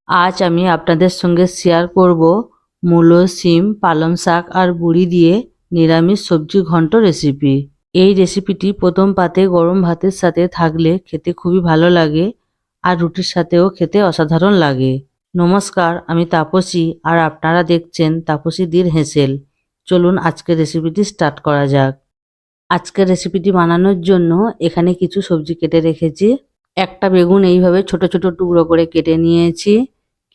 আজ আমি আপনাদের সঙ্গে শেয়ার করব মূলো, শিম, পালং শাক আর বড়ি দিয়ে নিরামিষ সবজি ঘন্ট রেসিপি। এই রেসিপিটি প্রথম পাতে গরম ভাতের সাথে থাকলে খেতে খুবই ভালো লাগে আর রুটির সাথেও খেতে অসাধারণ লাগে। নমস্কার, আমি তাপসী আর আপনারা দেখছেন তাপসী দির হেসেল। চলুন আজকের রেসিপিটি স্টার্ট করা যাক। আজকের রেসিপিটি বানানোর জন্য এখানে কিছু সবজি কেটে রেখেছি। একটা বেগুন এইভাবে ছোট ছোট টুকরো করে কেটে নিয়েছি।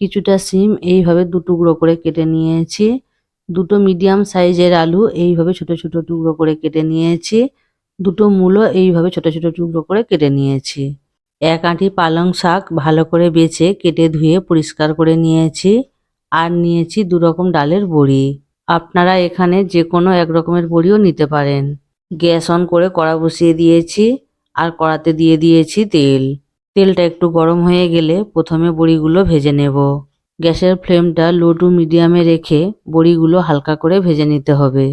কিছুটা শিম এইভাবে দু টুকরো করে কেটে নিয়েছি। দুটো মিডিয়াম সাইজের আলু এইভাবে ছোট ছোট টুকরো করে কেটে নিয়েছি। দুটো মূলো এইভাবে ছোট ছোট টুকরো করে কেটে নিয়েছি। এক আঁটি পালং শাক ভালো করে বেছে কেটে ধুয়ে পরিষ্কার করে নিয়েছি। আর নিয়েছি 2 রকম ডালের বড়ি। আপনারা এখানে যে কোনো এক রকমের বড়িও নিতে পারেন। গ্যাস অন করে কড়া বসিয়ে দিয়েছি আর কড়াতে দিয়ে দিয়েছি তেল। তেলটা একটু গরম হয়ে গেলে প্রথমে বড়িগুলো ভেজে নেব। গ্যাসের ফ্লেমটা লো টু মিডিয়ামে রেখে বড়িগুলো হালকা করে ভেজে নিতে হবে।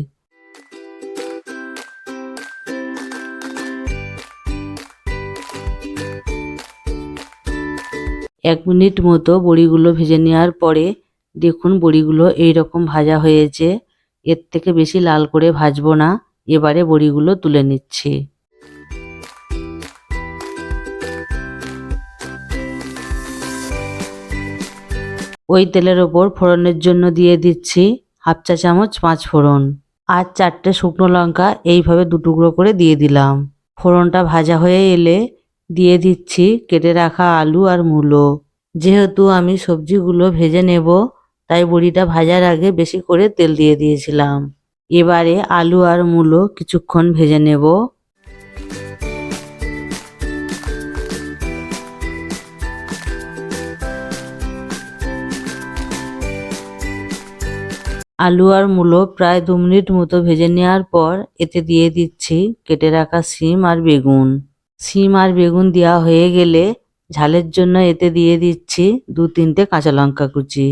এক মিনিট মতো বড়িগুলো ভেজে নেওয়ার পরে দেখুন বড়িগুলো এইরকম ভাজা হয়েছে। এর থেকে বেশি লাল করে ভাজবো না। এবারে বড়িগুলো তুলে নিচ্ছি। ওই তেলের ওপর ফোড়নের জন্য দিয়ে দিচ্ছি 1/2 চা চামচ 5 ফোড়ন আর 4টে শুকনো লঙ্কা এইভাবে 2 টুকরো করে দিয়ে দিলাম। ফোড়নটা ভাজা হয়ে এলে দিয়ে দিচ্ছি কেটে রাখা আলু আর মূলো। যেহেতু আমি সবজিগুলো ভেজে নেব তাই বড়িটা ভাজার আগে বেশি করে তেল দিয়ে দিয়েছিলাম। এবারে আলু আর মূলো কিছুক্ষণ ভেজে নেব। আলু আর মূলো প্রায় 2 মিনিট মতো ভেজে নেওয়ার পর এতে দিয়ে দিচ্ছি কেটে রাখা শিম আর বেগুন। শিম আর বেগুন দেওয়া হয়ে গেলে ঝালের জন্য এতে দিয়ে দিচ্ছি 2-3টে কাঁচা লঙ্কা কুচি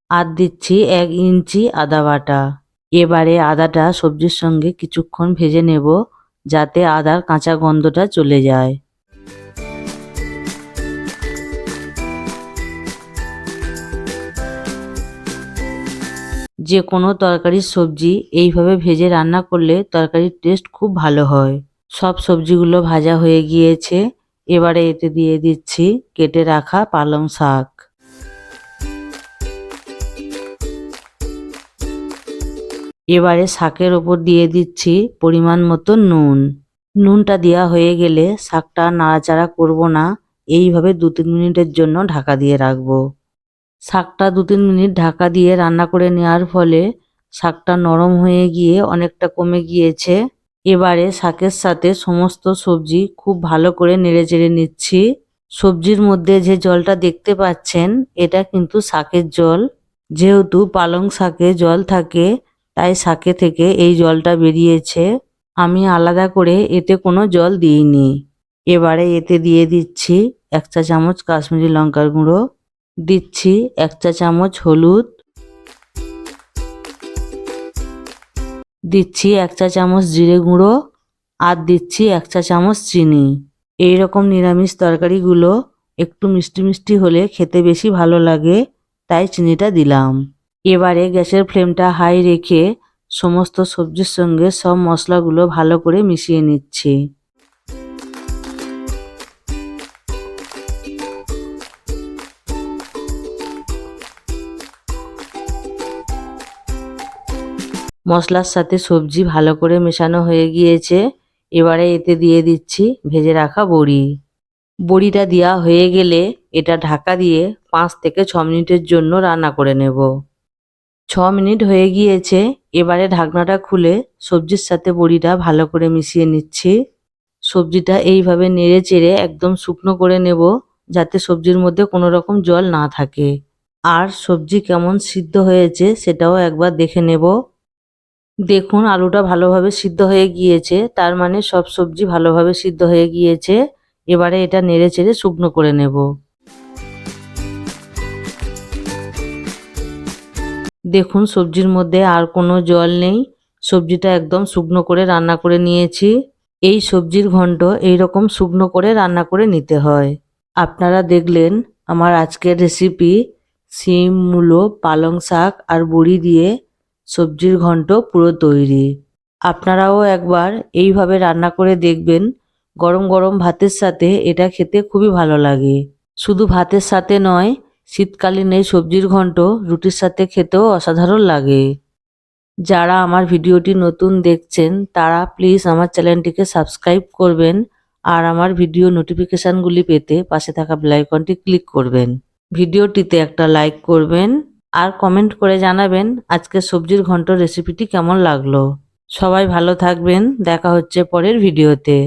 আর দিচ্ছি 1 ইঞ্চি আদা বাটা। এবারে আদাটা সবজির সঙ্গে কিছুক্ষণ ভেজে নেব যাতে আদার কাঁচা গন্ধটা চলে যায়। যে কোনো তরকারির সবজি এইভাবে ভেজে রান্না করলে তরকারির টেস্ট খুব ভালো হয়। সব সবজিগুলো ভাজা হয়ে গিয়েছে। এবারে এতে দিয়ে দিচ্ছি কেটে রাখা পালং শাক। এবারে শাকের ওপর দিয়ে দিচ্ছি পরিমাণ মতো নুন। নুনটা দেওয়া হয়ে গেলে শাকটা নাড়াচাড়া করব না, এইভাবে 2-3 মিনিটের জন্য ঢাকা দিয়ে রাখবো। শাকটা 2-3 মিনিট ঢাকা দিয়ে রান্না করে নেওয়ার ফলে শাকটা নরম হয়ে গিয়ে অনেকটা কমে গিয়েছে। এবারে শাকের সাথে সমস্ত সবজি খুব ভালো করে নেড়েচেড়ে নিচ্ছি। সবজির মধ্যে যে জলটা দেখতে পাচ্ছেন এটা কিন্তু শাকের জল। যেহেতু পালং শাকে জল থাকে তাই শাকে থেকে এই জলটা বেরিয়েছে। আমি আলাদা করে এতে কোনো জল দিইনি। এবারে এতে দিয়ে দিচ্ছি 1 চা চামচ কাশ্মীরি লঙ্কার গুঁড়ো, দিচ্ছি 1 চা চামচ হলুদ, দিচ্ছি 1 চা চামচ জিরে গুঁড়ো আর দিচ্ছি 1 চা চামচ চিনি। এই রকম নিরামিষ তরকারিগুলো একটু মিষ্টি মিষ্টি হলে খেতে বেশি ভালো লাগে, তাই চিনিটা দিলাম। এবারে গ্যাসের ফ্লেমটা হাই রেখে সমস্ত সবজির সঙ্গে সব মশলাগুলো ভালো করে মিশিয়ে নিচ্ছি। মশলার সাথে সবজি ভালো করে মেশানো হয়ে গিয়েছে। এবারে এতে দিয়ে দিচ্ছি ভেজে রাখা বড়ি। বড়িটা দেওয়া হয়ে গেলে এটা ঢাকা দিয়ে 5 থেকে 6 মিনিটের জন্য রান্না করে নেব। 6 মিনিট হয়ে গিয়েছে। এবারে ঢাকনাটা খুলে সবজির সাথে বড়িটা ভালো করে মিশিয়ে নিচ্ছি। সবজিটা এইভাবে নেড়ে চেড়ে একদম শুকনো করে নেব যাতে সবজির মধ্যে কোনো রকম জল না থাকে। আর সবজি কেমন সিদ্ধ হয়েছে সেটাও একবার দেখে নেব। দেখুন আলুটা ভালোভাবে সিদ্ধ হয়ে গিয়েছে, তার মানে সব সবজি ভালোভাবে সিদ্ধ হয়ে গিয়েছে। এবারে এটা নেড়ে চেড়ে শুকনো করে নেব। দেখুন সবজির মধ্যে আর কোনো জল নেই। সবজিটা একদম শুকনো করে রান্না করে নিয়েছি। এই সবজির ঘন্ট এইরকম শুকনো করে রান্না করে নিতে হয়। আপনারা দেখলেন আমার আজকের রেসিপি। সিম, মূলো, পালং শাক আর বড়ি দিয়ে সবজির ঘন্ট পুরো তৈরি। আপনারাও একবার এইভাবে রান্না করে দেখবেন। গরম গরম ভাতের সাথে এটা খেতে খুবই ভালো লাগে। শুধু ভাতের সাথে নয়, শীতকালীন এই সবজির ঘন্ট রুটির সাথে খেতেও অসাধারণ লাগে। যারা আমার ভিডিওটি নতুন দেখছেন তারা প্লিজ আমার চ্যানেলটিকে সাবস্ক্রাইব করবেন আর আমার ভিডিও নোটিফিকেশানগুলি পেতে পাশে থাকা বেল আইকনটি ক্লিক করবেন। ভিডিওটিতে একটা লাইক করবেন আর কমেন্ট করে জানাবেন আজকের সবজির ঘন্ট রেসিপিটি কেমন লাগলো। সবাই ভালো থাকবেন, দেখা হচ্ছে পরের ভিডিওতে।